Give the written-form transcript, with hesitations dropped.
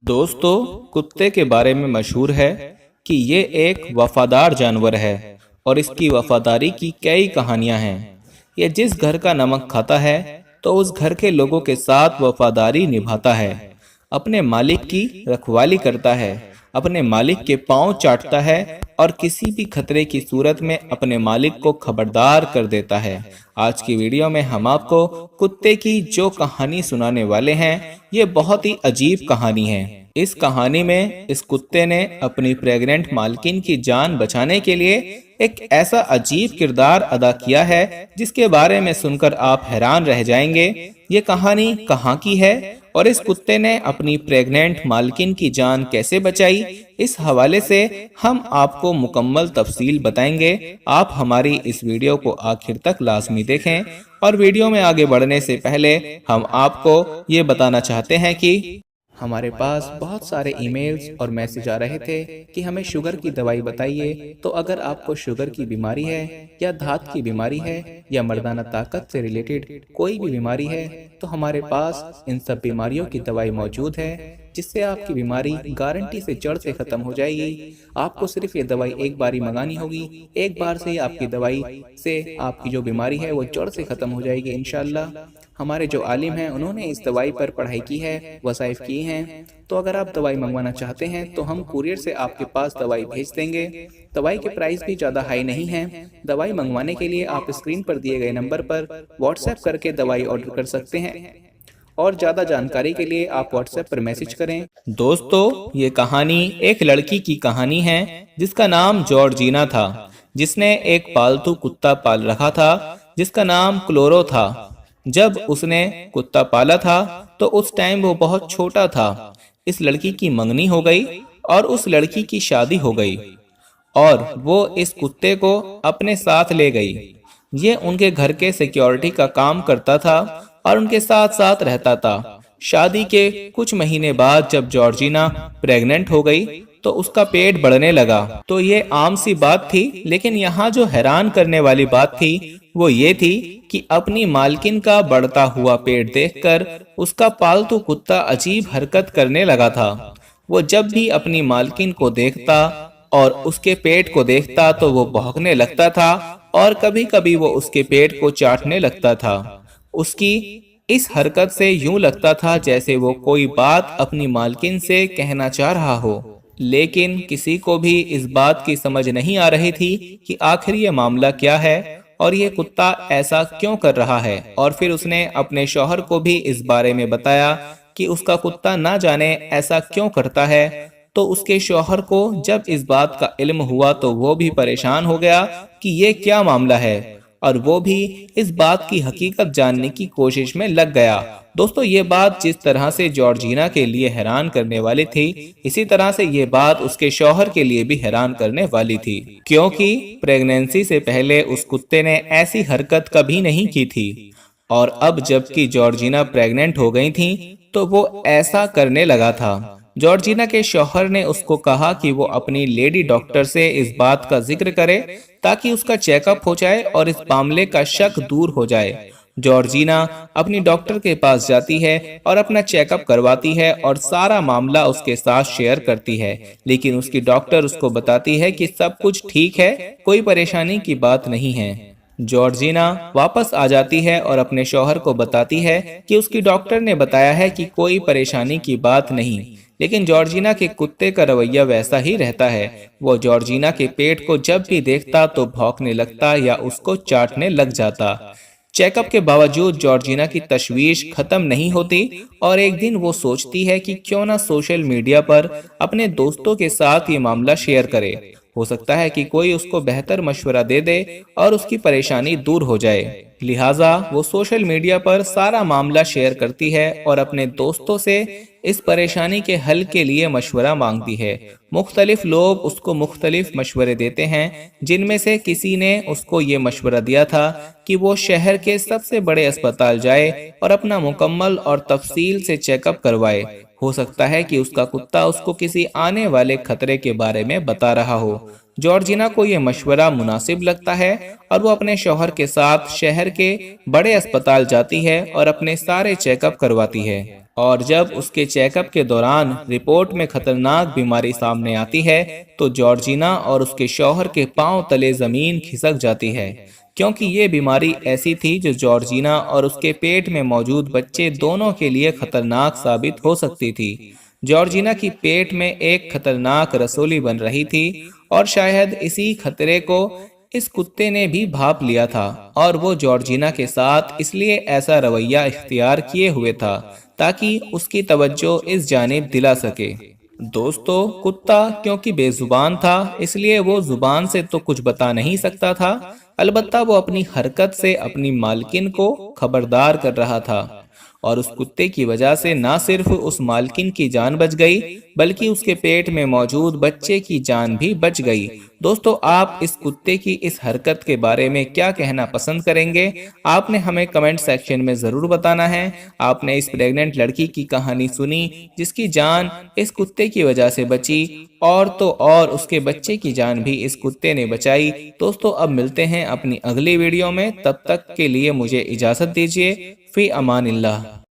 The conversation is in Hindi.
दोस्तों, कुत्ते के बारे में मशहूर है कि ये एक वफादार जानवर है और इसकी वफादारी की कई कहानियां हैं। ये जिस घर का नमक खाता है तो उस घर के लोगों के साथ वफादारी निभाता है, अपने मालिक की रखवाली करता है, अपने मालिक के पांव चाटता है और किसी भी खतरे की सूरत में अपने मालिक को खबरदार कर देता है। आज की वीडियो में हम आपको कुत्ते की जो कहानी सुनाने वाले हैं, ये बहुत ही अजीब कहानी है। इस कहानी में इस कुत्ते ने अपनी प्रेग्नेंट मालकिन की जान बचाने के लिए एक ऐसा अजीब किरदार अदा किया है जिसके बारे में सुनकर आप हैरान रह जाएंगे। ये कहानी कहाँ की है और इस कुत्ते ने अपनी प्रेग्नेंट मालकिन की जान कैसे बचाई, इस हवाले से हम आपको मुकम्मल तफसील बताएंगे। आप हमारी इस वीडियो को आखिर तक लाजमी देखें। और वीडियो में आगे बढ़ने से पहले हम आपको ये बताना चाहते हैं कि हमारे पास बहुत सारे ईमेल्स और मैसेज आ रहे थे कि हमें शुगर की दवाई बताइए। तो अगर आपको शुगर की बीमारी है या धात की बीमारी है या मर्दाना ताकत से रिलेटेड कोई भी बीमारी है तो हमारे पास इन सब बीमारियों की दवाई मौजूद है, जिससे आपकी बीमारी गारंटी से जड़ से खत्म हो जाएगी। आपको सिर्फ ये दवाई एक बार ही मंगानी होगी। एक बार से आपकी दवाई से आपकी जो बीमारी है वो जड़ से खत्म हो जाएगी इंशाल्लाह। हमारे जो आलिम हैं उन्होंने इस दवाई पर पढ़ाई की है, वसाइफ किए हैं। तो अगर आप दवाई मंगवाना चाहते हैं तो हम कुरियर से आपके पास दवाई भेज देंगे। दवाई के प्राइस भी ज़्यादा हाई नहीं है। दवाई मंगवाने के लिए आप स्क्रीन पर दिए गए नंबर पर व्हाट्सएप करके दवाई ऑर्डर कर सकते हैं और ज़्यादा जानकारी के लिए आप व्हाट्सएप पर मैसेज करें। दोस्तों, ये कहानी एक लड़की की कहानी है जिसका नाम जॉर्जिना था, जिसने एक पालतू कुत्ता पाल रखा था जिसका नाम क्लोरो था। जब उसने कुत्ता पाला था तो उस टाइम वो बहुत छोटा था। इस लड़की की मंगनी हो गई और उस लड़की की शादी हो गई और वो इस कुत्ते को अपने साथ ले गई। ये उनके घर के सिक्योरिटी का काम करता था और उनके साथ साथ रहता था। शादी के कुछ महीने बाद जब जॉर्जिना प्रेग्नेंट हो गई तो उसका पेट बढ़ने लगा। तो ये आम सी बात थी, लेकिन यहाँ जो हैरान करने वाली बात थी वो ये थी कि अपनी मालकिन का बढ़ता हुआ पेट देखकर उसका पालतू कुत्ता अजीब हरकत करने लगा था। वो जब भी अपनी मालकिन को देखता और उसके पेट को देखता तो वो भौंकने लगता था और कभी कभी वो उसके पेट को चाटने लगता था। उसकी इस हरकत से यूं लगता था जैसे वो कोई बात अपनी मालकिन से कहना चाह रहा हो, लेकिन किसी को भी इस बात की समझ नहीं आ रही थी कि आखिर ये मामला क्या है और ये कुत्ता ऐसा क्यों कर रहा है। और फिर उसने अपने शौहर को भी इस बारे में बताया कि उसका कुत्ता ना जाने ऐसा क्यों करता है। तो उसके शौहर को जब इस बात का इल्म हुआ तो वो भी परेशान हो गया कि ये क्या मामला है और वो भी इस बात की हकीकत जानने की कोशिश में लग गया। दोस्तों, ये बात जिस तरह से जॉर्जिना के लिए हैरान करने वाली थी, इसी तरह से ये बात उसके शौहर के लिए भी हैरान करने वाली थी, क्योंकि प्रेगनेंसी से पहले उस कुत्ते ने ऐसी हरकत कभी नहीं की थी और अब जबकि जॉर्जिना प्रेग्नेंट हो गई थी तो वो ऐसा करने लगा था। जॉर्जिना के शौहर ने उसको कहा कि वो अपनी लेडी डॉक्टर से इस बात का जिक्र करे ताकि उसका चेकअप हो जाए और इस मामले का शक दूर हो जाए। जॉर्जिना अपनी डॉक्टर के पास जाती है और अपना चेकअप करवाती है और सारा मामला उसके साथ शेयर करती है, लेकिन उसकी डॉक्टर उसको बताती है कि सब कुछ ठीक है, कोई परेशानी की बात नहीं है। जॉर्जिना वापस आ जाती है और अपने शौहर को बताती है कि उसकी डॉक्टर ने बताया है कि कोई परेशानी की बात नहीं, लेकिन जॉर्जिना के कुत्ते का रवैया वैसा ही रहता है। वो जॉर्जिना के पेट को जब भी देखता तो भौंकने लगता या उसको चाटने लग जाता। चेकअप के बावजूद जॉर्जिना की तशवीश खत्म नहीं होती और एक दिन वो सोचती है कि क्यों ना सोशल मीडिया पर अपने दोस्तों के साथ ये मामला शेयर करे। हो सकता है कि कोई उसको बेहतर मशवरा दे दे और उसकी परेशानी दूर हो जाए। लिहाजा वो सोशल मीडिया पर सारा मामला शेयर करती है और अपने दोस्तों से इस परेशानी के हल के लिए मशवरा मांगती है। मुख्तलिफ लोग उसको मुख्तलिफ मशवरे देते हैं, जिनमें से किसी ने उसको ये मशवरा दिया था कि वो शहर के सबसे बड़े अस्पताल जाए और अपना मुकम्मल और तफसील से चेकअप करवाए। हो सकता है कि उसका कुत्ता उसको किसी आने वाले खतरे के बारे में बता रहा हो। जॉर्जिना को यह मशवरा मुनासिब लगता है और वो अपने शौहर के साथ शहर के बड़े अस्पताल जाती है और अपने सारे चेकअप करवाती है। और जब उसके चेकअप के दौरान रिपोर्ट में खतरनाक बीमारी सामने आती है तो जॉर्जिना और उसके शौहर के पांव तले जमीन खिसक जाती है, क्योंकि ये बीमारी ऐसी थी जो जॉर्जिना और उसके पेट में मौजूद बच्चे दोनों के लिए खतरनाक साबित हो सकती थी। जॉर्जिना की पेट में एक खतरनाक रसोली बन रही थी और शायद इसी खतरे को इस कुत्ते ने भी भांप लिया था और वो जॉर्जिना के साथ इसलिए ऐसा रवैया इख्तियार किए हुए था ताकि उसकी तवज्जो इस जानिब दिला सके। दोस्तों, कुत्ता क्योंकि बेजुबान था इसलिए वो जुबान से तो कुछ बता नहीं सकता था, अलबत्ता वो अपनी हरकत से अपनी मालकिन को खबरदार कर रहा था। और उस कुत्ते की वजह से ना सिर्फ उस मालकिन की जान बच गई बल्कि उसके पेट में मौजूद बच्चे की जान भी बच गई। दोस्तों, आप इस कुत्ते की इस हरकत के बारे में क्या कहना पसंद करेंगे? आपने हमें कमेंट सेक्शन में जरूर बताना है। आपने इस प्रेग्नेंट लड़की की कहानी सुनी जिसकी जान इस कुत्ते की वजह से बची, और तो और उसके बच्चे की जान भी इस कुत्ते ने बचाई। दोस्तों, अब मिलते हैं अपनी अगली वीडियो में, तब तक के लिए मुझे इजाजत दीजिए। फी अमानिल्लाह।